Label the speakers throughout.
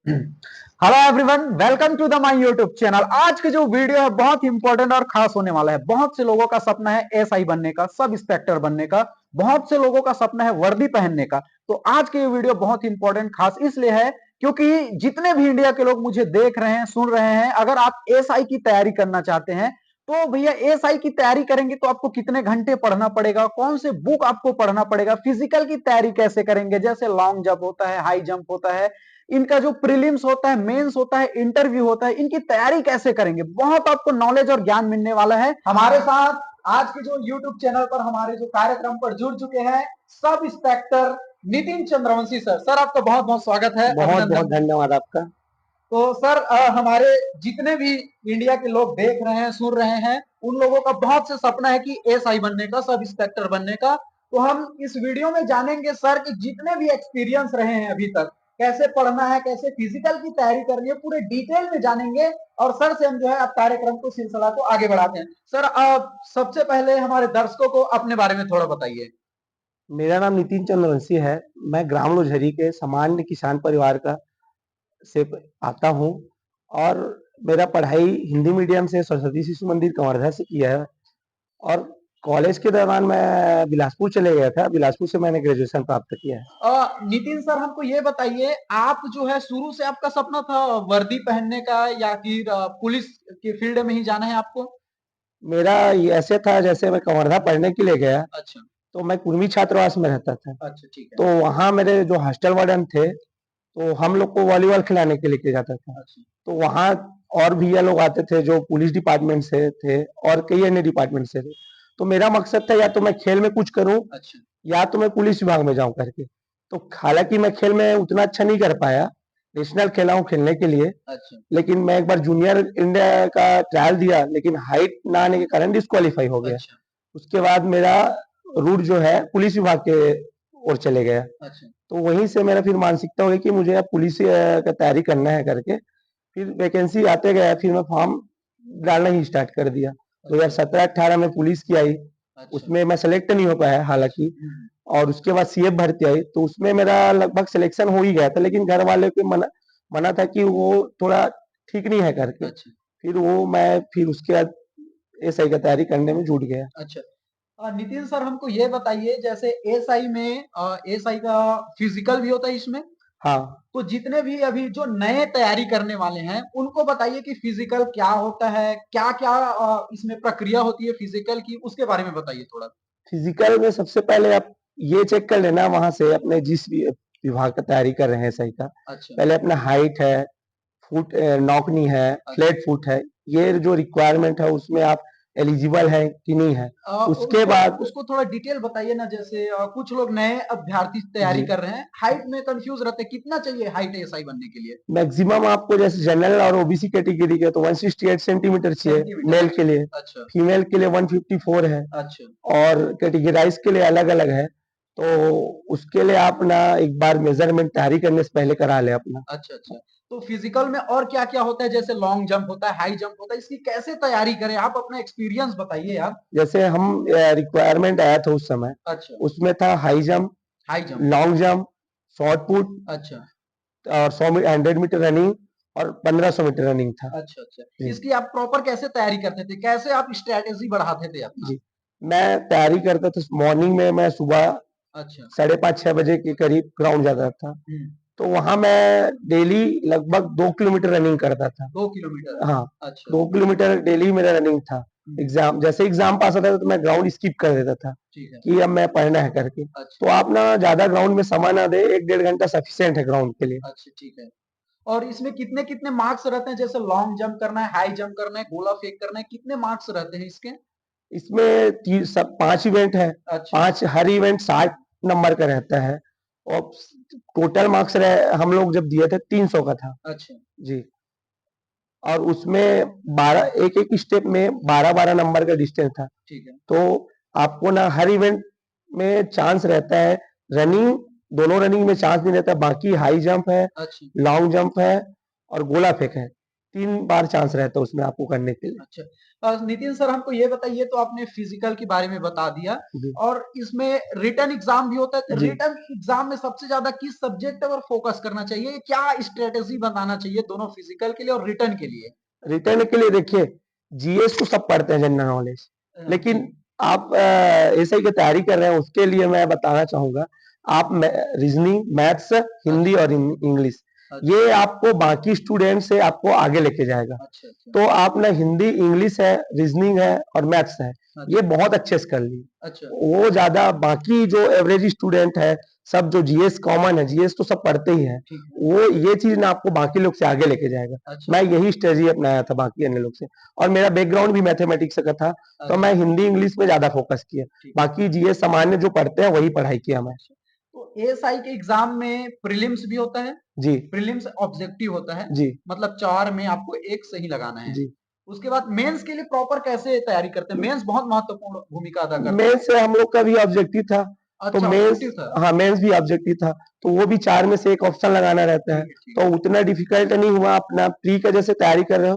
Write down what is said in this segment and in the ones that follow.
Speaker 1: Hello everyone, welcome to the my YouTube channel. आज की जो वीडियो है बहुत इंपॉर्टेंट और खास होने वाला है। बहुत से लोगों का सपना है एसआई बनने का, सब इंस्पेक्टर बनने का। बहुत से लोगों का सपना है वर्दी पहनने का। तो आज की ये वीडियो बहुत इंपॉर्टेंट खास इसलिए है क्योंकि जितने भी इंडिया के लोग मुझे देख रहे हैं, सुन रहे हैं, अगर आप एसआई की तैयारी करना चाहते हैं तो भैया एसआई की तैयारी करेंगे तो आपको कितने घंटे पढ़ना पड़ेगा, कौन से बुक आपको पढ़ना पड़ेगा, फिजिकल की तैयारी कैसे करेंगे, जैसे लॉन्ग जंप होता है, हाई जंप होता है, इनका जो प्रीलिम्स होता है, मेंस होता है, इंटरव्यू होता है, इनकी तैयारी कैसे करेंगे, बहुत आपको नॉलेज और ज्ञान मिलने वाला है। हमारे साथ आज के जो यूट्यूब चैनल पर हमारे जो कार्यक्रम पर जुड़ चुके हैं sub inspector Nitin Chandravanshi sir. Sir आपका बहुत बहुत स्वागत है,
Speaker 2: बहुत बहुत
Speaker 1: अभिनंदन।
Speaker 2: धन्यवाद आपका।
Speaker 1: तो सर हमारे जितने भी इंडिया के लोग देख रहे हैं, सुन रहे हैं, उन लोगों का बहुत से सपना है कि एसआई बनने का, सब इंस्पेक्टर बनने का। तो हम इस वीडियो में जानेंगे सर कि जितने भी एक्सपीरियंस रहे हैं अभी तक, कैसे पढ़ना है, कैसे फिजिकल की तैयारी करनी है, पूरे डिटेल में जानेंगे। और सर से हम जो है अब कार्यक्रम को, सिलसिला को आगे बढ़ाते हैं। सर सबसे पहले हमारे दर्शकों को अपने बारे में थोड़ा बताइए।
Speaker 2: मेरा नाम नितिन चंद्रवंशी है। मैं ग्राम लोजहरी के सामान्य किसान परिवार का से आता हूँ और मेरा पढ़ाई हिंदी मीडियम से सरस्वती शिशु मंदिर कवर्धा से किया है। और कॉलेज के दौरान मैं बिलासपुर चले गया था। बिलासपुर से मैंने ग्रेजुएशन प्राप्त किया है।
Speaker 1: नितिन सर हमको ये बताइए, आप जो है शुरू से आपका सपना था वर्दी पहनने का या फिर पुलिस के फील्ड में ही जाना है आपको?
Speaker 2: मेरा ये ऐसे था, जैसे मैं कवर्धा पढ़ने के लिए गया
Speaker 1: अच्छा।
Speaker 2: तो मैं कुर्मी छात्रावास में रहता था।
Speaker 1: अच्छा, ठीक है।
Speaker 2: तो वहाँ मेरे जो हॉस्टल वार्डन थे तो हम लोग को वॉलीबॉल खिलाने के लिए जाता था।
Speaker 1: अच्छा।
Speaker 2: तो वहाँ और भैया लोग आते थे जो पुलिस डिपार्टमेंट से थे और कई अन्य डिपार्टमेंट से थे। तो मेरा मकसद था या तो मैं खेल में कुछ करूं
Speaker 1: अच्छा।
Speaker 2: या तो मैं पुलिस विभाग में जाऊं करके। तो हालांकि मैं खेल में उतना अच्छा नहीं कर पाया, नेशनल खेला हूं खेलने के लिए।
Speaker 1: अच्छा।
Speaker 2: लेकिन मैं एक बार जूनियर इंडिया का ट्रायल दिया, लेकिन हाइट ना आने के कारण डिस्क्वालीफाई हो गया।
Speaker 1: अच्छा।
Speaker 2: उसके बाद मेरा रूट जो है पुलिस विभाग के ओर चले गया।
Speaker 1: अच्छा।
Speaker 2: तो वहीं से मेरा फिर मानसिकता हो गई कि मुझे अब पुलिस का तैयारी करना है करके। फिर वैकेंसी आते गया, फिर मैं फॉर्म डालना ही स्टार्ट कर दिया। 2017-18 में पुलिस की आई,
Speaker 1: अच्छा।
Speaker 2: उसमें मैं सेलेक्ट नहीं हो पाया हालांकि। और उसके बाद सीएफ भर्ती आई तो उसमें मेरा लगभग सिलेक्शन हो ही गया था, लेकिन घर वाले के मना मना था कि वो थोड़ा ठीक नहीं है करके।
Speaker 1: अच्छा।
Speaker 2: फिर वो मैं फिर उसके बाद एसआई का तैयारी करने में जुट गया।
Speaker 1: अच्छा। नितिन सर हमको ये बताइए, जैसे एसआई में एसआई का फिजिकल भी होता है इसमें।
Speaker 2: हाँ,
Speaker 1: तो जितने भी अभी जो नए तैयारी करने वाले हैं उनको बताइए कि फिजिकल क्या होता है, क्या क्या इसमें प्रक्रिया होती है फिजिकल की, उसके बारे में बताइए थोड़ा।
Speaker 2: फिजिकल में सबसे पहले आप ये चेक कर लेना वहां से, अपने जिस भी विभाग का तैयारी कर रहे हैं एसआई का।
Speaker 1: अच्छा।
Speaker 2: पहले अपना हाइट है, फुट नौकनी है,
Speaker 1: अच्छा।
Speaker 2: फ्लैट फुट है, ये जो रिक्वायरमेंट है उसमें आप एलिजिबल है कि नहीं है। उसके
Speaker 1: उसको
Speaker 2: बाद
Speaker 1: उसको थोड़ा डिटेल बताइए ना। जैसे कुछ लोग नए अभ्यर्थी तैयारी
Speaker 2: जी,
Speaker 1: कर रहे हैं, हाइट में कंफ्यूज रहते हैं, कितना चाहिए हाइट एसआई बनने के लिए?
Speaker 2: मैक्सिमम आपको जैसे जनरल और ओबीसी कैटेगरी के तो 168 सेंटीमीटर चाहिए
Speaker 1: सेंटीमीटर,
Speaker 2: मेल के
Speaker 1: अच्छा।
Speaker 2: लिए।
Speaker 1: अच्छा।
Speaker 2: फीमेल के लिए 154 है।
Speaker 1: अच्छा।
Speaker 2: और कैटेगराइज के लिए अलग अलग है। तो उसके लिए आप ना एक बार मेजरमेंट तैयारी करने से पहले करा ले अपना।
Speaker 1: अच्छा। अच्छा। तो फिजिकल में और क्या क्या होता है? जैसे लॉन्ग जंप होता है, हाई जंप होता है, इसकी कैसे तैयारी करें? आप अपना एक्सपीरियंस बताइए यार।
Speaker 2: जैसे हम रिक्वायरमेंट आया था उस समय,
Speaker 1: अच्छा।
Speaker 2: उसमें था high jump,
Speaker 1: high jump.
Speaker 2: Long jump, short put
Speaker 1: अच्छा।
Speaker 2: और 100 मीटर रनिंग और 1500 मीटर रनिंग था।
Speaker 1: अच्छा। अच्छा।
Speaker 2: जी
Speaker 1: इसकी आप प्रॉपर कैसे तैयारी करते थे? कैसे आप स्ट्रेटेजी बढ़ाते थे अपना?
Speaker 2: जी, मैं तैयारी करता था मॉर्निंग में। मैं सुबह
Speaker 1: अच्छा।
Speaker 2: 5:30-6 बजे के करीब ग्राउंड जाता था।
Speaker 1: हम्म।
Speaker 2: तो वहां मैं डेली लगभग 2 किलोमीटर रनिंग करता था।
Speaker 1: 2 किलोमीटर।
Speaker 2: हाँ,
Speaker 1: अच्छा।
Speaker 2: 2 किलोमीटर डेली मेरा रनिंग था।
Speaker 1: हम्म।
Speaker 2: एग्जाम जैसे एग्जाम पास होता था तो मैं ग्राउंड स्किप कर देता था
Speaker 1: ठीक है।
Speaker 2: कि अब मैं पढ़ना है करके।
Speaker 1: अच्छा।
Speaker 2: तो आप ना ज्यादा ग्राउंड में समय ना दे, 1-1.5 घंटा सफिशियंट है ग्राउंड के लिए।
Speaker 1: अच्छा, ठीक है। और इसमें कितने कितने मार्क्स रहते हैं? जैसे लॉन्ग जंप करना है, हाई जंप करना है, गोला फेंक करना है, कितने मार्क्स रहते हैं इसके?
Speaker 2: इसमें सब 5 इवेंट है।
Speaker 1: अच्छा।
Speaker 2: पांच, हर इवेंट 60 नंबर का रहता है। और टोटल मार्क्स हम लोग जब दिए थे 300 का था।
Speaker 1: अच्छा।
Speaker 2: जी। और उसमें 12, एक एक स्टेप में 12-12 नंबर का डिस्टेंस था।
Speaker 1: ठीक है।
Speaker 2: तो आपको ना हर इवेंट में चांस रहता है। रनिंग, दोनों रनिंग में चांस नहीं रहता। बाकी हाई जंप है,
Speaker 1: अच्छा।
Speaker 2: लॉन्ग जंप है और गोला फेंक है। 3 बार चांस रहता है उसमें आपको करने के लिए।
Speaker 1: अच्छा। नितिन सर हमको ये बताइए, तो आपने फिजिकल के बारे में बता दिया
Speaker 2: जी,
Speaker 1: और इसमें रिटन एग्जाम भी होता है।
Speaker 2: जी।
Speaker 1: रिटन एग्जाम में सबसे ज्यादा किस सब्जेक्ट पर फोकस करना चाहिए, क्या स्ट्रेटेजी बनाना चाहिए दोनों फिजिकल के लिए और रिटन के लिए?
Speaker 2: रिटर्न के लिए देखिए, जीएस तो सब पढ़ते हैं जनरल नॉलेज,
Speaker 1: जी।
Speaker 2: लेकिन आप एसआई की तैयारी कर रहे हैं उसके लिए मैं बताना चाहूँगा, आप रीजनिंग, मैथ्स, हिंदी
Speaker 1: अच्छा।
Speaker 2: और इंग्लिश
Speaker 1: अच्छा।
Speaker 2: ये आपको बाकी स्टूडेंट से आपको आगे लेके जाएगा।
Speaker 1: अच्छा। अच्छा।
Speaker 2: तो आप ना हिंदी, इंग्लिश है, रीजनिंग है और मैथ्स है, ये
Speaker 1: अच्छा।
Speaker 2: बहुत अच्छे से कर ली।
Speaker 1: अच्छा।
Speaker 2: वो ज़्यादा बाकी जो एवरेज स्टूडेंट है, सब जो जीएस कॉमन है, जीएस तो सब पढ़ते ही हैं,
Speaker 1: ठीक है।
Speaker 2: वो ये चीज़ ना आपको बाकी लोग से आगे लेके जाएगा।
Speaker 1: अच्छा।
Speaker 2: मैं यही स्ट्रेटजी अपनाया था बाकी अन्य लोग से और मेरा बैकग्राउंड भी मैथमेटिक्स का था, तो
Speaker 1: अच्छा।
Speaker 2: मैं हिंदी, इंग्लिश में ज़्यादा फोकस किया।
Speaker 1: ठीक है।
Speaker 2: बाकी जीएस सामान्य जो पढ़ते हैं वही पढ़ाई किया मैं।
Speaker 1: अच्छा। तो एएसआई के एग्जाम में प्रीलिम्स भी होता है,
Speaker 2: जी,
Speaker 1: प्रीलिम्स ऑब्जेक्टिव होता है,
Speaker 2: जी,
Speaker 1: मतलब 4 में आपको 1 सही लगाना है।
Speaker 2: जी।
Speaker 1: उसके बाद मेंस के लिए प्रॉपर कैसे तैयारी करते हैं? मेंस बहुत महत्वपूर्ण भूमिका अदा करता है।
Speaker 2: मेंस से हम लोग का भी ऑब्जेक्टिव था, तो
Speaker 1: अच्छा,
Speaker 2: मेंस
Speaker 1: ऑब्जेक्टिव था।
Speaker 2: हाँ, मेंस भी ऑब्जेक्टिव था, तो वो भी 4 में से 1 ऑप्शन लगाना रहता है,
Speaker 1: ठीक है, ठीक
Speaker 2: तो
Speaker 1: है।
Speaker 2: उतना डिफिकल्ट नहीं हुआ। अपना प्री का जैसे तैयारी कर रहे हो,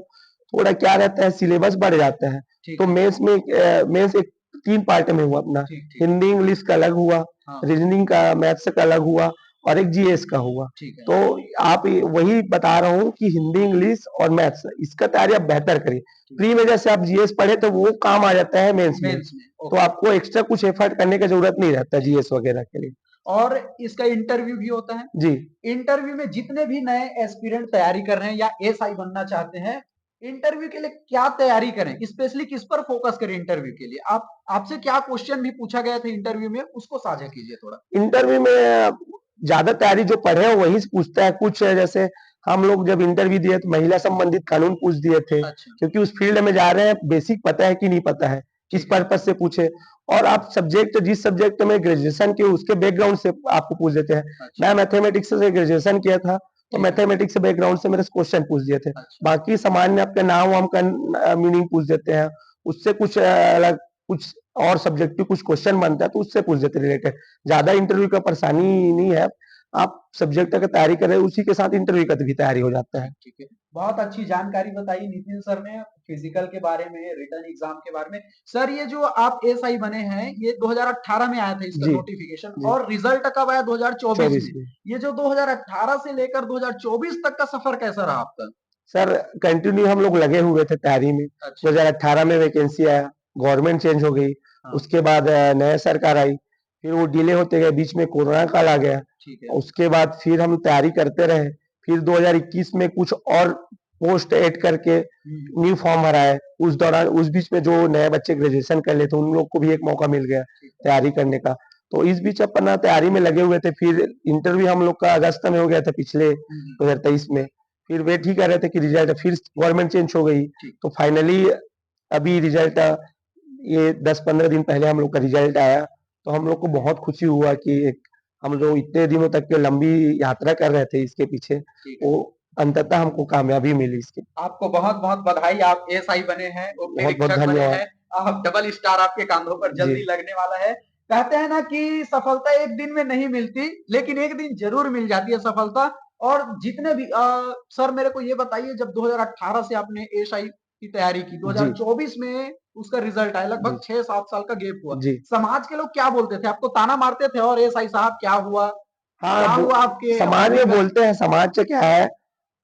Speaker 2: थोड़ा क्या रहता है सिलेबस बढ़ जाता है,
Speaker 1: ठीक
Speaker 2: तो
Speaker 1: है।
Speaker 2: मेंस एक 3 पार्ट में हुआ अपना,
Speaker 1: ठीक, ठीक।
Speaker 2: हिंदी, इंग्लिश का अलग हुआ,
Speaker 1: हाँ,
Speaker 2: रीजनिंग का, मैथ्स का अलग हुआ और एक जीएस का हुआ।
Speaker 1: ठीक है।
Speaker 2: तो आप वही बता रहा हूँ कि हिंदी, इंग्लिश और मैथ्स इसका तैयारी आप बेहतर करिए।
Speaker 1: ठीक
Speaker 2: प्री में जैसे आप जीएस पढ़े तो वो काम आ जाता है मेंस में,
Speaker 1: मेंस में,
Speaker 2: तो
Speaker 1: ओके।
Speaker 2: आपको एक्स्ट्रा कुछ एफर्ट करने की जरूरत नहीं रहता
Speaker 1: ठीक
Speaker 2: जीएस वगैरह के लिए।
Speaker 1: और इसका इंटरव्यू भी होता है।
Speaker 2: जी,
Speaker 1: इंटरव्यू में जितने भी नए एस्पिरेंट तैयारी कर रहे हैं या एएसआई बनना चाहते हैं, इंटरव्यू के लिए क्या तैयारी करें? स्पेशली किस पर फोकस करें इंटरव्यू के लिए? आप आपसे क्या क्वेश्चन भी पूछा गया था इंटरव्यू में, उसको साझा कीजिए थोड़ा।
Speaker 2: इंटरव्यू में ज्यादा तैयारी जो पढ़े हो वही से पूछता है। कुछ जैसे हम लोग जब इंटरव्यू दिए तो महिला संबंधित कानून पूछ दिए थे,
Speaker 1: अच्छा।
Speaker 2: क्योंकि उस फील्ड में जा रहे हैं, बेसिक पता है कि नहीं पता है, इस
Speaker 1: ठीक है।
Speaker 2: पर्पज से पूछे। और आप सब्जेक्ट जिस सब्जेक्ट में ग्रेजुएशन किए उसके बैकग्राउंड से आपको पूछ देते हैं।
Speaker 1: अच्छा।
Speaker 2: मैं मैथमेटिक्स से ग्रेजुएशन किया था, तो
Speaker 1: ठीक है।
Speaker 2: मैथमेटिक्स से बैकग्राउंड से मेरे क्वेश्चन पूछ दिए थे।
Speaker 1: अच्छा।
Speaker 2: बाकी सामान्य आपके नाम वाम का मीनिंग पूछ देते हैं, उससे कुछ अलग कुछ और सब्जेक्टिव कुछ क्वेश्चन बनता है तो उससे पूछ देते रिलेटेड। ज्यादा इंटरव्यू का परेशानी नहीं है, आप सब्जेक्ट का तैयारी कर रहे हैं उसी के साथ इंटरव्यू का भी तैयारी हो जाता है।
Speaker 1: ठीक, ठीक है। बहुत अच्छी जानकारी बताई नितिन सर ने, फिजिकल के बारे में, रिटन एग्जाम के बारे में। सर ये जो आप एएसआई बने हैं, ये 2018 में आया था इसका
Speaker 2: जी,
Speaker 1: नोटिफिकेशन
Speaker 2: जी।
Speaker 1: और रिजल्ट कब आया? 2024
Speaker 2: 24
Speaker 1: में।
Speaker 2: में।
Speaker 1: ये जो 2018 से लेकर 2024 तक का सफर कैसा रहा आपका?
Speaker 2: सर कंटिन्यू हम लोग लगे हुए थे तैयारी में।
Speaker 1: अच्छा।
Speaker 2: 2018 में वैकेंसी आया, गवर्नमेंट चेंज हो गई,
Speaker 1: हाँ।
Speaker 2: उसके बाद नया सरकार आई, फिर वो डिले होते गए, बीच में कोरोना काल आ गया।
Speaker 1: ठीक है।
Speaker 2: उसके बाद फिर हम तैयारी करते रहे, फिर 2021 में कुछ और पोस्ट ऐड करके न्यू फॉर्म भरा है। उस दौरान उस बीच में जो नए बच्चे ग्रेजुएशन कर लेते उन लोग को भी एक मौका मिल गया
Speaker 1: ठीक है।
Speaker 2: तैयारी करने का। तो इस बीच अपना तैयारी में लगे हुए थे। फिर इंटरव्यू हम लोग का अगस्त में हो गया था पिछले 2023 में। फिर वेट ही कर रहे थे कि रिजल्ट, फिर गवर्नमेंट चेंज हो गई,
Speaker 1: ठीक।
Speaker 2: तो फाइनली अभी रिजल्ट ये 10-15 दिन पहले हम लोग का रिजल्ट आया, तो हम लोग को बहुत खुशी हुआ कि एक हम लोग इतने दिनों तक के लंबी यात्रा कर रहे थे इसके पीछे,
Speaker 1: ठीक है।
Speaker 2: वो अंततः हमको कामयाबी मिली इसकी।
Speaker 1: आपको बहुत-बहुत बधाई, आप एएसआई बने हैं, वो
Speaker 2: बहुत-बहुत
Speaker 1: निरीक्षक बने
Speaker 2: धन्यवाद।
Speaker 1: हैं। आप डबल स्टार आपके कांधों पर
Speaker 2: जी,
Speaker 1: जल्दी लगने वाला है। कहते हैं ना कि सफलता एक दिन में नहीं मिलती, लेकिन एक दिन ज़रूर मिल जाती है सफलता। और जितने भी सर मेरे को ये बताइए, जब 2018 से आपने एएसआई की तैयारी की,
Speaker 2: जी,
Speaker 1: 2024 में उसका रिजल्ट आया, लगभग
Speaker 2: जी,
Speaker 1: 6-7 साल का गैप हुआ।
Speaker 2: जी।
Speaker 1: समाज के लोग क्या बोलते थे? आपको ताना मारते थे और एएसआई साहब क्या हुआ?
Speaker 2: हाँ,
Speaker 1: क्या
Speaker 2: वो
Speaker 1: हुआ आपके
Speaker 2: समाज में
Speaker 1: अम्लीपन?
Speaker 2: बोलते हैं, समाज से क्या है,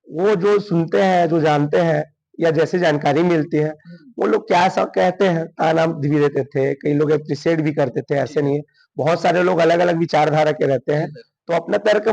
Speaker 2: वो जो सुनते हैं, जो जानते हैं या जैसे जानकारी मिलती है,
Speaker 1: हुँ,
Speaker 2: वो लोग क्या सब कहते हैं, ताना भी देते थे, कई लोग एप्रिशिएट भी करते थे, ऐसे
Speaker 1: ठीक है।
Speaker 2: नहीं है। बहुत सारे लोग अलग-अलग विचारधारा के रहते
Speaker 1: जी
Speaker 2: हैं,
Speaker 1: सर।
Speaker 2: तो अपना तर्क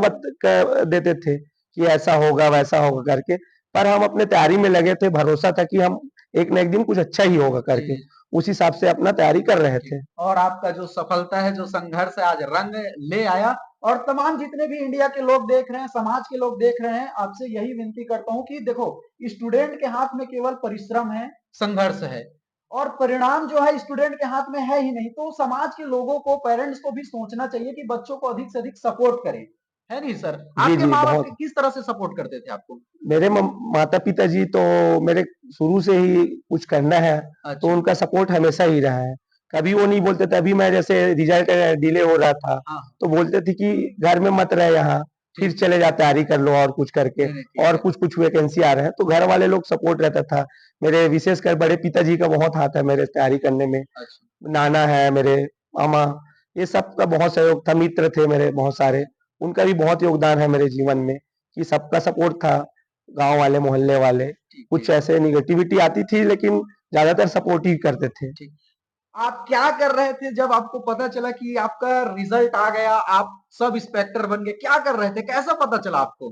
Speaker 2: देते थे कि ऐसा होगा, वैसा होगा करके। पर हम अपने तैयारी में लगे थे, भरोसा था कि हम एक ना एक दिन कुछ अच्छा ही होगा
Speaker 1: जी,
Speaker 2: करके,
Speaker 1: जी।
Speaker 2: उस हिसाब से अपना तैयारी कर रहे
Speaker 1: जी।
Speaker 2: थे।
Speaker 1: और आपका जो सफलता है, जो संघर्ष है, आज रंग ले आया। और तमाम जितने भी इंडिया के लोग देख रहे हैं, समाज के लोग देख रहे हैं, आपसे यही विनती करता हूँ कि देखो, स्टूडेंट के हाथ में केवल परिश्रम है, संघर्ष है और परिणाम जो है स्टूडेंट के हाथ में है ही नहीं। तो समाज के लोगों को, पेरेंट्स को भी सोचना चाहिए कि बच्चों को अधिक से अधिक सपोर्ट करें। है नहीं सर?
Speaker 2: जी,
Speaker 1: आपके
Speaker 2: जी,
Speaker 1: माँ-बाप
Speaker 2: बहुत।
Speaker 1: किस तरह से सपोर्ट करते थे आपको?
Speaker 2: मेरे माता-पिता जी तो मेरे शुरू से ही कुछ करना है, तो
Speaker 1: अच्छा।
Speaker 2: उनका सपोर्ट हमेशा ही रहा है। कभी वो नहीं बोलते थे, अभी मैं जैसे रिजल्ट डिले हो रहा था,
Speaker 1: हाँ, हाँ।
Speaker 2: तो बोलते थे कि घर में मत रह यहाँ, फिर चले जा तैयारी कर लो और कुछ करके,
Speaker 1: नहीं, नहीं, ठीक
Speaker 2: और
Speaker 1: है।
Speaker 2: कुछ वैकेंसी आ रहे हैं, तो घर वाले लोग सपोर्ट रहता था। मेरे विशेषकर बड़े पिताजी का बहुत हाथ है मेरे तैयारी करने में।
Speaker 1: अच्छा।
Speaker 2: नाना है मेरे, मामा, ये सब का बहुत सहयोग था। मित्र थे मेरे बहुत सारे, उनका भी बहुत योगदान है मेरे जीवन में, कि सबका सपोर्ट था, गाँव वाले, मोहल्ले वाले।
Speaker 1: ठीक,
Speaker 2: कुछ
Speaker 1: ठीक,
Speaker 2: ऐसे नेगेटिविटी आती थी, लेकिन ज़्यादातर सपोर्ट ही करते थे।
Speaker 1: ठीक। आप क्या कर रहे थे जब आपको पता चला कि आपका रिजल्ट आ गया, आप सब इंस्पेक्टर बन गए? क्या कर रहे थे? कैसा पता चला आपको?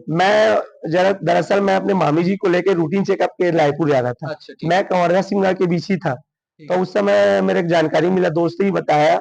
Speaker 2: दरअसल मैं अपने मामी जी को लेके रूटीन चेकअप के रायपुर जा रहा था।
Speaker 1: अच्छा, ठीक
Speaker 2: मैं
Speaker 1: है,
Speaker 2: कंवरिया सिंह के बीच ही था।
Speaker 1: ठीक
Speaker 2: तो
Speaker 1: है।
Speaker 2: उस समय मेरे एक जानकारी मिला, दोस्त ही बताया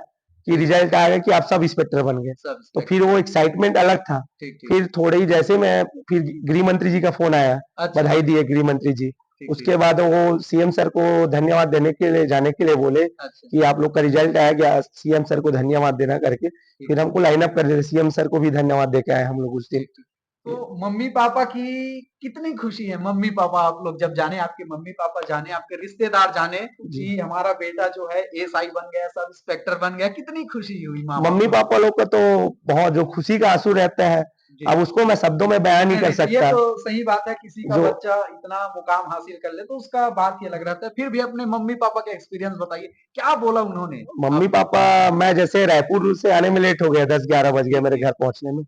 Speaker 2: कि रिजल्ट आ गया कि आप सब इंस्पेक्टर बन गए।
Speaker 1: सब
Speaker 2: तो
Speaker 1: इंस्पेक्टर।
Speaker 2: फिर वो एक्साइटमेंट अलग था।
Speaker 1: ठीक, ठीक।
Speaker 2: फिर थोड़े ही जैसे मैं, फिर गृह मंत्री जी का फोन आया,
Speaker 1: अच्छा,
Speaker 2: बधाई दिए गृह मंत्री जी।
Speaker 1: ठीक, ठीक।
Speaker 2: उसके बाद वो सीएम सर को धन्यवाद देने के लिए, जाने के लिए बोले
Speaker 1: अच्छा,
Speaker 2: कि आप लोग का रिजल्ट आया गया, सीएम सर को धन्यवाद देना करके।
Speaker 1: ठीक,
Speaker 2: फिर हमको लाइन अप कर दिया, सीएम सर को भी धन्यवाद दे के आए हम लोग उस दिन।
Speaker 1: ठीक, ठीक। तो मम्मी-पापा की कितनी खुशी है? मम्मी-पापा आप लोग जब जाने, आपके मम्मी-पापा जाने, आपके रिश्तेदार जाने
Speaker 2: जी।
Speaker 1: कि हमारा बेटा जो है एएसआई बन गया, सब इंस्पेक्टर बन गया, कितनी खुशी हुई माँ-बाप
Speaker 2: मम्मी
Speaker 1: को?
Speaker 2: पापा लोग का तो बहुत जो खुशी का आंसू रहता है,
Speaker 1: जी।
Speaker 2: अब उसको मैं शब्दों में बयान नहीं
Speaker 1: नहीं,
Speaker 2: कर
Speaker 1: नहीं, ये
Speaker 2: सकता।
Speaker 1: तो सही बात है, किसी का
Speaker 2: जो
Speaker 1: बच्चा इतना मुकाम हासिल कर ले तो उसका बात ही अलग रहता है। फिर भी अपने मम्मी-पापा का एक्सपीरियंस बताइए, क्या बोला उन्होंने
Speaker 2: मम्मी
Speaker 1: आपको?
Speaker 2: पापा, मैं जैसे रायपुर से आने में लेट हो गया, 10-11 बज गया
Speaker 1: ठीक,
Speaker 2: मेरे
Speaker 1: ठीक।
Speaker 2: घर पहुंचने में।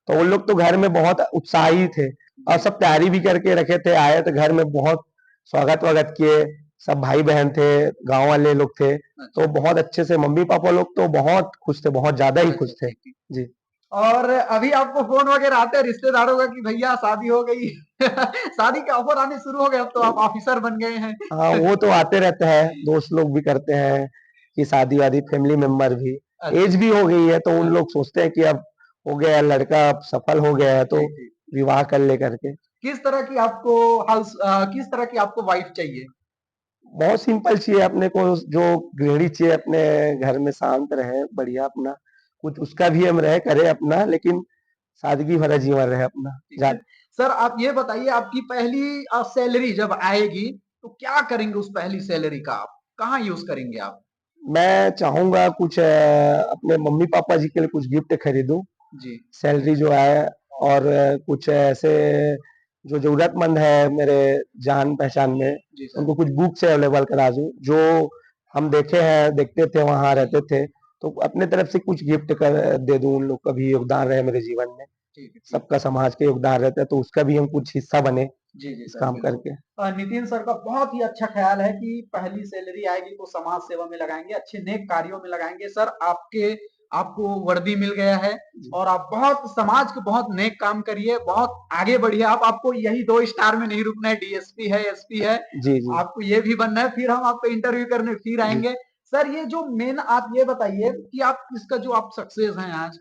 Speaker 2: तो उन लोग तो घर में बहुत उत्साही थे, और
Speaker 1: जी,
Speaker 2: सब तैयारी भी करके रखे थे। आए तो घर में बहुत स्वागत वागत किए, सब भाई बहन थे, गांव वाले लोग थे।
Speaker 1: अच्छा,
Speaker 2: तो बहुत अच्छे से मम्मी पापा लोग तो बहुत खुश थे, बहुत ज्यादा ही
Speaker 1: अच्छा,
Speaker 2: खुश थे।
Speaker 1: ठीक, ठीक।
Speaker 2: जी।
Speaker 1: और अभी आपको फ़ोन वगैरह आते हैं रिश्तेदारों का कि भैया शादी हो गई? शादी के ऑफ़र आने शुरू हो गए, अब तो आप ऑफ़िसर बन गए हैं।
Speaker 2: हाँ, वो तो आते रहता है,
Speaker 1: जी,
Speaker 2: दोस्त लोग भी करते हैं कि शादी-वादी, फैमिली मेंबर भी।
Speaker 1: अच्छा,
Speaker 2: एज भी हो गई है, तो उन
Speaker 1: हाँ,
Speaker 2: लोग सोचते हैं कि अब हो गया, लड़का अब सफल हो गया है, तो
Speaker 1: ठीक, ठीक।
Speaker 2: विवाह कर ले करके।
Speaker 1: किस तरह की आपको वाइफ़ चाहिए?
Speaker 2: बहुत सिंपल चाहिए अपने को, जो गृहिणी चाहिए अपने घर में, शांत रहे, बढ़िया अपना, कुछ उसका भी हम रहे, करे अपना, लेकिन सादगी भरा जीवन रहे अपना।
Speaker 1: ठीक है। सर आप ये बताइए आपकी पहली सैलरी जब आएगी, तो क्या करेंगे उस पहली सैलरी का आप? कहाँ यूज़ करेंगे आप?
Speaker 2: मैं चाहूँगा कुछ अपने मम्मी-पापा जी के लिए कुछ गिफ्ट खरीदूँ,
Speaker 1: जी,
Speaker 2: सैलरी जो आए, और कुछ ऐसे जो ज़रूरतमंद है मेरे जान-पहचान में,
Speaker 1: जी सर।
Speaker 2: उनको कुछ बुक्स अवेलेबल करा दूँ, जो हम देखे हैं, देखते थे, वहाँ
Speaker 1: जी,
Speaker 2: रहते थे, तो अपने तरफ से कुछ गिफ्ट कर दे दूँ, उन लोग का भी योगदान रहे मेरे जीवन में।
Speaker 1: ठीक है, ठीक।
Speaker 2: सबका समाज का योगदान रहता है, तो उसका भी हम कुछ हिस्सा बने,
Speaker 1: जी, जी
Speaker 2: इस
Speaker 1: सर,
Speaker 2: काम
Speaker 1: बिल्कुल।
Speaker 2: करके।
Speaker 1: नितिन सर का बहुत ही अच्छा ख़्याल है कि पहली सैलरी आएगी तो समाज सेवा में लगाएँगे, अच्छे नेक कार्यों में लगाएँगे। सर आपको वर्दी मिल गया है
Speaker 2: जी,
Speaker 1: और आप बहुत समाज के बहुत नेक काम करिए, बहुत आगे बढ़िए आप। आपको यही 2 स्टार में नहीं रुकना है, डीएसपी है, एसपी है,
Speaker 2: जी, जी,
Speaker 1: आपको ये भी बनना है, फिर हम आपको इंटरव्यू करने फिर
Speaker 2: जी।
Speaker 1: आएँगे। सर ये जो मेन आप ये बताइए कि आप इसका जो आप सक्सेस हैं आज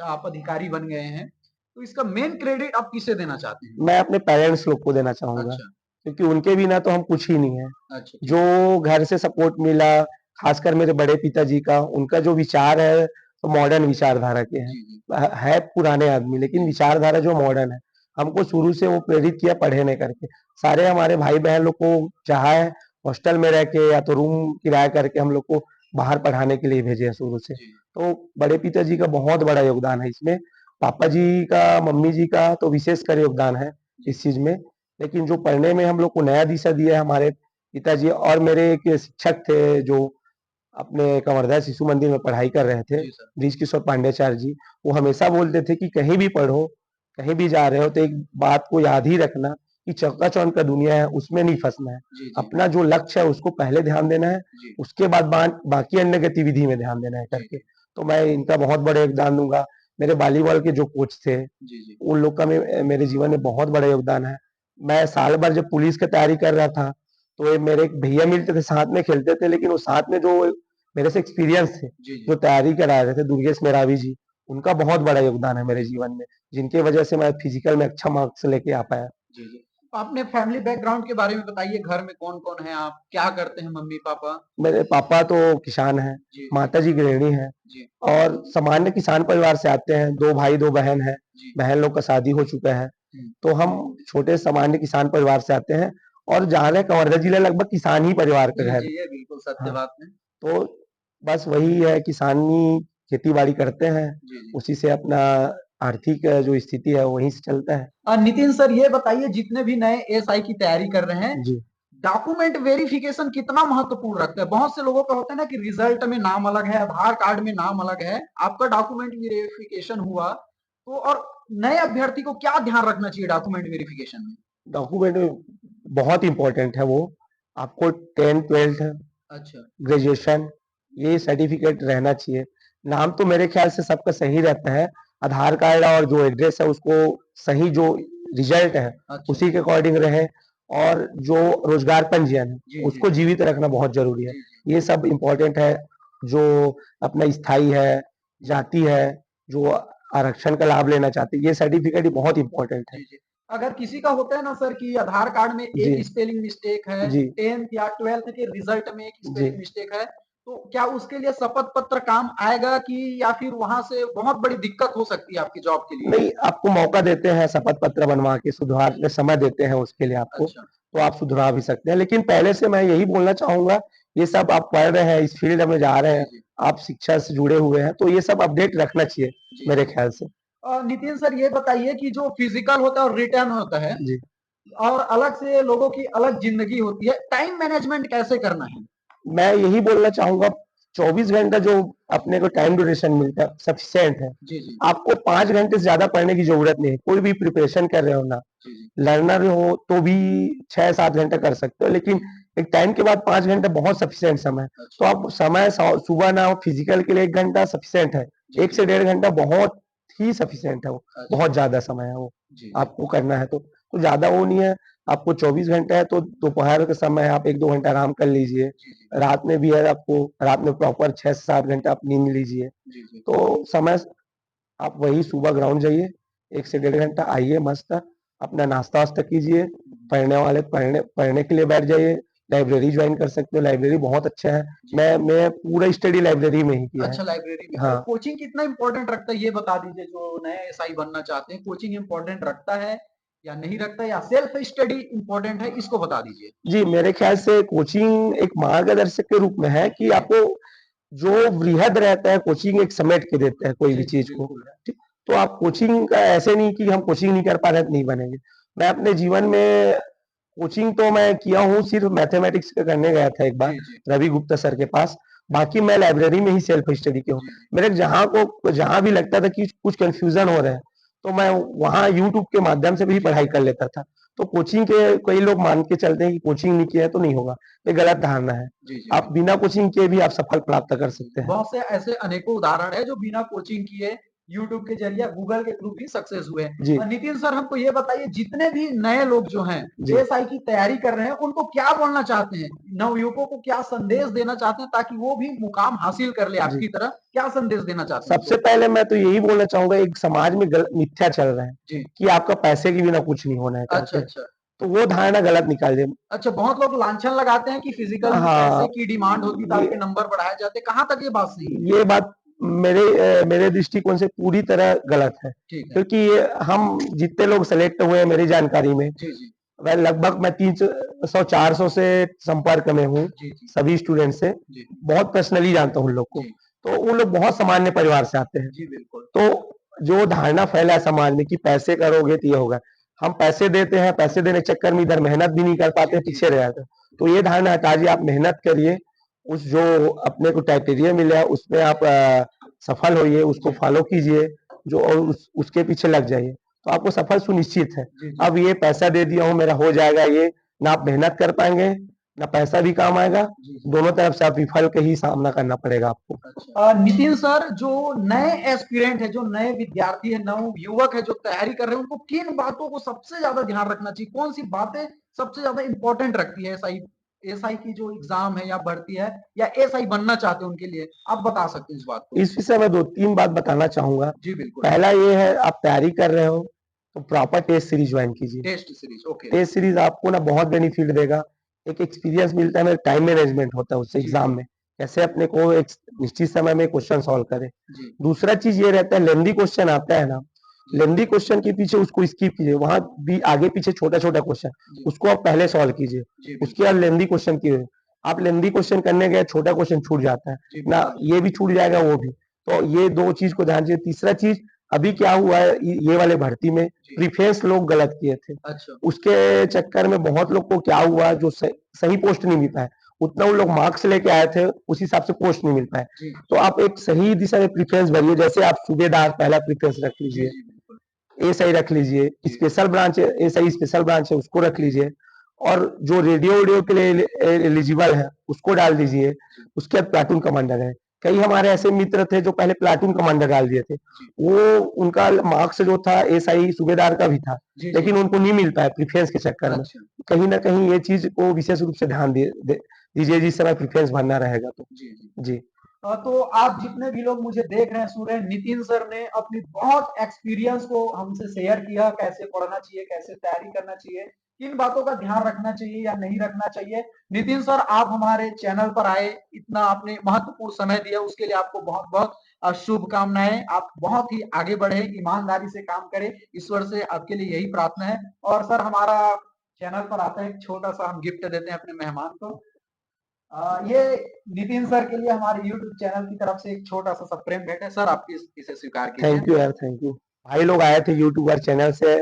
Speaker 1: आप अधिकारी बन गए हैं, तो इसका मेन क्रेडिट आप किसे देना चाहते हैं?
Speaker 2: मैं अपने पेरेंट्स लोग को देना चाहूँगा,
Speaker 1: अच्छा,
Speaker 2: क्योंकि उनके बिना तो हम कुछ ही नहीं हैं।
Speaker 1: अच्छा, ठीक।
Speaker 2: जो घर से सपोर्ट मिला, खासकर मेरे बड़े पिताजी का, उनका जो विचार है, तो मॉडर्न विचारधारा के हैं।
Speaker 1: जी, जी,
Speaker 2: है पुराने आदमी, लेकिन
Speaker 1: जी,
Speaker 2: विचारधारा जो मॉडर्न है। हमको शुरू से वो प्रेरित किया पढ़े नहीं करके। सारे हमारे भाई-बहन लोग को चाहा है हॉस्टल में रह के, या तो रूम किराया करके हम लोग को बाहर पढ़ाने के लिए भेजे हैं शुरू से।
Speaker 1: जी,
Speaker 2: तो बड़े पिताजी का बहुत बड़ा योगदान है इसमें। पापा जी का, मम्मी जी का तो विशेषकर योगदान है
Speaker 1: जी,
Speaker 2: इस चीज़ में। लेकिन जो पढ़ने में हम लोग को नया दिशा दिया है हमारे पिताजी, और मेरे एक शिक्षक थे जो अपने कवर्धा शिशु मंदिर में पढ़ाई कर रहे थे,
Speaker 1: जी सर।
Speaker 2: बृजकिशोर पांडेयचार्य जी। वो हमेशा बोलते थे कि कहीं भी पढ़ो, कहीं भी जा रहे हो, तो एक बात को याद ही रखना कि चकाचौंध का दुनिया है, उसमें नहीं फँसना है।
Speaker 1: जी, जी,
Speaker 2: अपना जो लक्ष्य है उसको पहले ध्यान देना है,
Speaker 1: जी,
Speaker 2: उसके बाद बाकी अन्य गतिविधि में ध्यान देना है
Speaker 1: जी,
Speaker 2: करके।
Speaker 1: जी,
Speaker 2: तो मैं इनका बहुत बड़ा योगदान दूँगा। मेरे वॉलीबॉल के जो कोच थे,
Speaker 1: जी, जी,
Speaker 2: उन लोग का मेरे जीवन में बहुत बड़ा योगदान है। मैं साल भर जब पुलिस की तैयारी कर रहा था, तो ये मेरे एक भैया मिलते थे, साथ में खेलते थे, लेकिन वो साथ में जो मेरे से एक्सपीरियंस थे,
Speaker 1: जी,
Speaker 2: जो
Speaker 1: जी,
Speaker 2: तैयारी करा रहे थे, दुर्गेश मेरावी जी, उनका बहुत बड़ा योगदान है मेरे जीवन में, जिनकी वजह से मैं फिजिकल में अच्छा मार्क्स लेके आ पाया।
Speaker 1: जी, जी। अपने फैमिली बैकग्राउंड के बारे में बताइए, घर में कौन-कौन है आप? क्या करते हैं मम्मी-पापा?
Speaker 2: मेरे पापा तो किसान हैं,
Speaker 1: जी, जी,
Speaker 2: माताजी गृहिणी हैं,
Speaker 1: जी,
Speaker 2: और सामान्य किसान परिवार से आते हैं। 2 भाई 2 बहन हैं,
Speaker 1: जी,
Speaker 2: बहन लोग का शादी हो चुका है।
Speaker 1: हुँ।
Speaker 2: तो हम छोटे सामान्य किसान परिवार से आते हैं, और जहाँ है कवर्धा जिला लगभग किसान ही परिवार का
Speaker 1: जी,
Speaker 2: घर।
Speaker 1: जी, ये बिल्कुल सत्य
Speaker 2: हाँ,
Speaker 1: बात है।
Speaker 2: तो बस वही है, किसानी खेती-बाड़ी करते हैं,
Speaker 1: जी, जी,
Speaker 2: उसी से अपना आर्थिक जो स्थिति है वहीं से चलता है।
Speaker 1: नितिन सर ये बताइए, जितने भी नए एएसआई की तैयारी कर रहे हैं,
Speaker 2: जी।
Speaker 1: डॉक्यूमेंट वेरिफिकेशन कितना महत्वपूर्ण रखता है? बहुत से लोगों का होता है ना कि रिजल्ट में नाम अलग है, आधार कार्ड में नाम अलग है, आपका डॉक्यूमेंट वेरिफिकेशन हुआ तो, और नए अभ्यर्थी को क्या ध्यान रखना चाहिए डॉक्यूमेंट वेरिफिकेशन में?
Speaker 2: डॉक्यूमेंट बहुत इंपॉर्टेंट है वो। आपको 10th 12th
Speaker 1: अच्छा।
Speaker 2: ग्रेजुएशन ये सर्टिफिकेट रहना चाहिए। नाम तो मेरे ख्याल से सबका सही रहता है। आधार कार्ड और जो एड्रेस है उसको सही जो रिजल्ट है
Speaker 1: अच्छा।
Speaker 2: उसी के अकॉर्डिंग रहे, और जो रोजगार पंजीयन है
Speaker 1: जी,
Speaker 2: उसको
Speaker 1: जी।
Speaker 2: जीवित रखना बहुत जरूरी है।
Speaker 1: जी, जी।
Speaker 2: ये सब इम्पोर्टेंट है। जो अपना स्थाई है, जाति है, जो आरक्षण का लाभ लेना चाहते हैं, ये सर्टिफिकेट ही बहुत इंपॉर्टेंट है।
Speaker 1: जी, जी। अगर किसी का होता है ना सर कि आधार कार्ड में
Speaker 2: जी।
Speaker 1: एक स्पेलिंग मिस्टेक है,
Speaker 2: जी।
Speaker 1: 10th या 12th के रिजल्ट में एक
Speaker 2: जी।
Speaker 1: स्पेलिंग मिस्टेक है, तो क्या उसके लिए शपथ पत्र काम आएगा कि या फिर वहां से बहुत बड़ी दिक्कत हो सकती है आपकी जॉब के लिए?
Speaker 2: नहीं, आपको मौका देते हैं शपथ पत्र बनवा के, सुधारने समय देते हैं उसके लिए आपको,
Speaker 1: अच्छा।
Speaker 2: तो आप सुधरा भी सकते हैं। लेकिन पहले से मैं यही बोलना चाहूंगा, ये सब आप पढ़ रहे हैं, इस फील्ड में जा रहे
Speaker 1: जी,
Speaker 2: हैं,
Speaker 1: जी।
Speaker 2: आप शिक्षा से जुड़े हुए हैं, तो ये सब अपडेट रखना चाहिए
Speaker 1: जी,
Speaker 2: मेरे
Speaker 1: जी।
Speaker 2: ख्याल से।
Speaker 1: नितिन सर ये बताइए कि जो फिजिकल होता है और रिटर्न होता है,
Speaker 2: जी।
Speaker 1: और अलग से लोगों की अलग जिंदगी होती है, टाइम मैनेजमेंट कैसे करना है?
Speaker 2: मैं यही बोलना चाहूंगा, 24 घंटा जो अपने को टाइम ड्यूरेशन मिलता है सफिशिएंट है।
Speaker 1: जी, जी।
Speaker 2: आपको 5 घंटे से ज्यादा पढ़ने की जरूरत नहीं है। कोई भी प्रिपरेशन कर रहे हो ना,
Speaker 1: जी, जी।
Speaker 2: लर्नर हो तो भी 6-7 घंटे कर सकते हो, लेकिन एक टाइम के बाद 5 घंटे बहुत सफिशिएंट समय है। तो
Speaker 1: अच्छा।
Speaker 2: आप समय सुबह ना हो, फिजिकल के लिए 1 घंटा सफिशिएंट है।
Speaker 1: जी,
Speaker 2: 1
Speaker 1: जी।
Speaker 2: से 1.5 घंटा बहुत ही सफिशिएंट है वो,
Speaker 1: अच्छा।
Speaker 2: बहुत ज्यादा समय है वो
Speaker 1: जी, जी।
Speaker 2: आपको करना है तो ज्यादा वो नहीं है। आपको 24 घंटे है तो दोपहर के समय आप 1-2 घंटा आराम कर लीजिए।
Speaker 1: जी, जी।
Speaker 2: रात में भी है, आपको रात में प्रॉपर 6 से 7 घंटा आप नींद लीजिए।
Speaker 1: जी, जी।
Speaker 2: तो समय आप वही सुबह ग्राउंड जाइए, 1 से 1.5 घंटा आइए, मस्त अपना नाश्ता-वास्ता कीजिए, पढ़ने वाले पढ़ने पढ़ने के लिए बैठ जाइए, लाइब्रेरी ज्वाइन कर सकते हो, लाइब्रेरी बहुत अच्छा है।
Speaker 1: जी।
Speaker 2: मैं पूरा स्टडी लाइब्रेरी में ही किया है।
Speaker 1: अच्छा, लाइब्रेरी में।
Speaker 2: हाँ।
Speaker 1: कोचिंग कितना इम्पोर्टेंट रखता है ये बता दीजिए, जो नए एसआई बनना चाहते हैं, कोचिंग इम्पोर्टेंट रखता है या नहीं रखता, या सेल्फ स्टडी इम्पोर्टेंट है, इसको बता दीजिए?
Speaker 2: जी, मेरे ख्याल से कोचिंग एक मार्गदर्शक के रूप में है कि आपको जो वृहद रहता है, कोचिंग एक समेट के देता है कोई भी
Speaker 1: जी, जी,
Speaker 2: चीज़ को,
Speaker 1: बिल्कुल।
Speaker 2: ठीक? तो आप कोचिंग का ऐसे नहीं कि हम कोचिंग नहीं कर पा रहे हैं तो नहीं बनेंगे। मैं अपने जीवन में कोचिंग तो मैं किया हूँ, सिर्फ़ मैथमेटिक्स का करने गया था एक बार,
Speaker 1: जी, जी।
Speaker 2: रवि गुप्ता सर के पास। बाकी मैं लाइब्रेरी में ही सेल्फ स्टडी किया हूँ।
Speaker 1: जी, जी।
Speaker 2: मेरे जहाँ भी लगता था कि कुछ कन्फ्यूज़न हो रहा है, तो मैं वहाँ यूट्यूब के माध्यम से भी
Speaker 1: जी,
Speaker 2: पढ़ाई
Speaker 1: जी।
Speaker 2: कर लेता था। तो कोचिंग के कई लोग मान के चलते हैं कि कोचिंग नहीं किया है तो नहीं होगा, ये गलत धारणा है।
Speaker 1: जी, जी,
Speaker 2: आप
Speaker 1: बिल्कुल।
Speaker 2: बिना कोचिंग किए भी आप सफल प्राप्त कर सकते हैं।
Speaker 1: बहुत से ऐसे अनेकों उदाहरण है जो बिना कोचिंग किए यूट्यूब के जरिए, गूगल के थ्रू भी सक्सेस हुए हैं।
Speaker 2: जी।
Speaker 1: नितिन सर हमको ये बताइए, जितने भी नए लोग जो हैं
Speaker 2: जी।
Speaker 1: एएसआई की तैयारी कर रहे हैं, उनको क्या बोलना चाहते हैं? नवयुवकों को क्या संदेश देना चाहते हैं ताकि वो भी मुकाम हासिल कर ले
Speaker 2: जी।
Speaker 1: आपकी तरह? क्या संदेश देना चाहते हैं
Speaker 2: सबसे
Speaker 1: उनको?
Speaker 2: पहले मैं तो यही बोलना चाहूँगा, एक समाज में मिथ्या चल रहा है
Speaker 1: जी।
Speaker 2: कि आपका पैसे के बिना कुछ नहीं होना है
Speaker 1: अच्छा,
Speaker 2: करके,
Speaker 1: अच्छा।
Speaker 2: तो वो धारणा गलत निकाल दें।
Speaker 1: अच्छा, बहुत लोग लांछन लगाते हैं कि फिजिकल में
Speaker 2: हाँ,
Speaker 1: पैसे की डिमांड होती है तो
Speaker 2: ये
Speaker 1: आपके नंबर बढ़ाए जाते हैं। कहाँ तक ये बात सही है?
Speaker 2: ये बात मेरे दृष्टिकोण से पूरी तरह गलत है,
Speaker 1: ठीक है।
Speaker 2: क्योंकि ये हम जितने लोग सेलेक्ट हुए हैं मेरी जानकारी में,
Speaker 1: जी, जी।
Speaker 2: मैं लगभग मैं 300-400 से संपर्क में हूँ,
Speaker 1: जी, जी।
Speaker 2: सभी स्टूडेंट से,
Speaker 1: जी।
Speaker 2: बहुत पर्सनली जानता हूँ उन लोग को।
Speaker 1: जी।
Speaker 2: तो वो लोग बहुत सामान्य परिवार से आते हैं।
Speaker 1: जी, बिल्कुल।
Speaker 2: तो जो धारणा फैला है समाज में कि पैसे करोगे तो ये होगा, हम पैसे देते हैं, पैसे देने के चक्कर में इधर मेहनत भी नहीं कर
Speaker 1: जी,
Speaker 2: पाते,
Speaker 1: जी,
Speaker 2: पीछे
Speaker 1: जी।
Speaker 2: रह जाते हैं। तो ये धारणा हटा दीजिए, आप मेहनत करिए, उस जो अपने को क्राइटेरिया मिला है उसमें आप सफल होइए, उसको
Speaker 1: जी।
Speaker 2: फॉलो कीजिए, जो और उसके पीछे लग जाइए, तो आपको सफल सुनिश्चित है।
Speaker 1: जी, जी।
Speaker 2: अब ये पैसा दे दिया हूँ मेरा हो जाएगा, ये ना आप मेहनत कर पाएँगे, ना पैसा भी काम आएगा,
Speaker 1: जी, जी।
Speaker 2: दोनों तरफ से आप विफल का ही सामना करना पड़ेगा आपको।
Speaker 1: अच्छा। नितिन सर, जो नए एस्पिरेंट है, जो नए विद्यार्थी है, नवयुवक है, जो तैयारी कर रहे हैं, उनको किन बातों को सबसे ज्यादा ध्यान रखना चाहिए? कौन सी बातें सबसे ज्यादा इंपॉर्टेंट रखती है एसआई एसआई की जो एग्जाम है या भर्ती है, या एसआई बनना चाहते हैं उनके लिए? आप बता सकते हैं इस बात को?
Speaker 2: इस विषय में 2-3 बात बताना चाहूँगा।
Speaker 1: जी, बिल्कुल।
Speaker 2: पहला ये है, आप तैयारी कर रहे हो, तो प्रॉपर टेस्ट सीरीज़ जॉइन कीजिए।
Speaker 1: Test series, okay.
Speaker 2: Test series आपको ना बहुत बेनिफिट देगा, एक एक्सपीरियंस मिलता है, मेरा टाइम मैनेजमेंट होता है उससे
Speaker 1: जी,
Speaker 2: एग्ज़ाम
Speaker 1: जी।
Speaker 2: में, कैसे अपने को एक निश्चित समय में क्वेश्चन सॉल्व करें।
Speaker 1: जी।
Speaker 2: दूसरा चीज़ ये रहता है, लेंथी क्वेश्चन आता है ना,
Speaker 1: जी।
Speaker 2: लेंथी क्वेश्चन के पीछे उसको स्किप कीजिए, वहाँ भी आगे-पीछे छोटा-छोटा क्वेश्चन,
Speaker 1: जी।
Speaker 2: उसको आप पहले सॉल्व कीजिए,
Speaker 1: जी,
Speaker 2: उसके
Speaker 1: बिल्कुल।
Speaker 2: बाद लेंथी क्वेश्चन कीजिए। आप लेंथी क्वेश्चन करने गए, छोटा क्वेश्चन छूट जाता है,
Speaker 1: जी,
Speaker 2: ना
Speaker 1: बिल्कुल।
Speaker 2: ये भी छूट जाएगा वो भी। तो ये 2 चीज़ को ध्यान दीजिए। तीसरा चीज़, अभी क्या हुआ है ये वाले भर्ती में प्रीफेस लोग गलत किए थे।
Speaker 1: अच्छा।
Speaker 2: उसके चक्कर में बहुत लोग को क्या हुआ जो सही पोस्ट नहीं मिल पाया, उतना वो लोग मार्क्स लेके आए थे उस हिसाब से पोस्ट नहीं मिल पाए। तो आप एक सही दिशा में प्रीफरेंस भरिए, जैसे आप सूबेदार पहला प्रीफरेंस रख लीजिए, एएसआई रख लीजिए, special branch ASI special branch है उसको रख लीजिए, और जो रेडियो वीडियो के लिए एलिजिबल है उसको डाल दीजिए। उसके बाद प्लाटून कमांडर है। कई हमारे ऐसे मित्र थे जो पहले प्लाटून कमांडर डाल दिए थे, वो उनका मार्क्स जो था एएसआई सूबेदार का भी था, लेकिन उनको नहीं मिल पाया प्रीफरेंस के चक्कर में। कहीं ना कहीं ये चीज को विशेष रूप से ध्यान दीजिए जिस समय प्रीफरेंस भरना रहेगा तो। जी
Speaker 1: तो आप जितने भी लोग मुझे देख रहे हैं सुन रहे हैं, नितिन सर ने अपनी बहुत एक्सपीरियंस को हमसे शेयर किया, कैसे पढ़ना चाहिए, कैसे तैयारी करना चाहिए, किन बातों का ध्यान रखना चाहिए या नहीं रखना चाहिए। नितिन सर, आप हमारे चैनल पर आए, इतना आपने महत्वपूर्ण समय दिया, उसके लिए आपको बहुत बहुत शुभकामनाएं। आप बहुत ही आगे बढ़े, ईमानदारी से काम करें, ईश्वर से आपके लिए यही प्रार्थना है। और सर, हमारा चैनल पर आता है एक छोटा सा हम गिफ्ट देते हैं अपने मेहमान को। ये नितिन सर के लिए हमारे YouTube चैनल की तरफ से एक छोटा सा प्रेम भेंट है। सर, आप इसे स्वीकार कीजिए।
Speaker 2: थैंक यू यार, थैंक यू। भाई लोग आए थे यूट्यूबर चैनल से,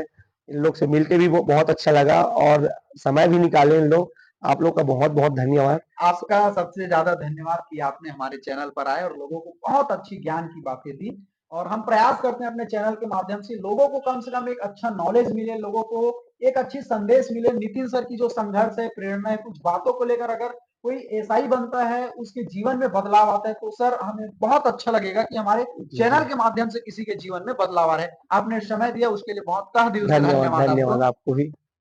Speaker 2: इन लोग से मिलके भी बहुत अच्छा लगा, और समय भी निकाले इन लोग। आप लोग का बहुत बहुत धन्यवाद।
Speaker 1: आपका सबसे ज्यादा धन्यवाद कि आपने हमारे चैनल पर आए और लोगों को बहुत अच्छी ज्ञान की बातें दी। और हम प्रयास करते हैं अपने चैनल के माध्यम से लोगों को कम से कम एक अच्छा नॉलेज मिले, लोगों को एक अच्छी संदेश मिले। नितिन सर की जो संघर्ष है, प्रेरणा है, कुछ बातों को लेकर अगर कोई एसआई बनता है, उसके जीवन में बदलाव आता है, तो सर हमें बहुत अच्छा लगेगा कि हमारे चैनल के माध्यम से किसी के जीवन में बदलाव आ रहा है। आपने समय दिया उसके लिए बहुत तहे दिल से
Speaker 2: धन्यवाद,
Speaker 1: धन्यवाद
Speaker 2: धन्यवाद
Speaker 1: आपको।
Speaker 2: आपको भी।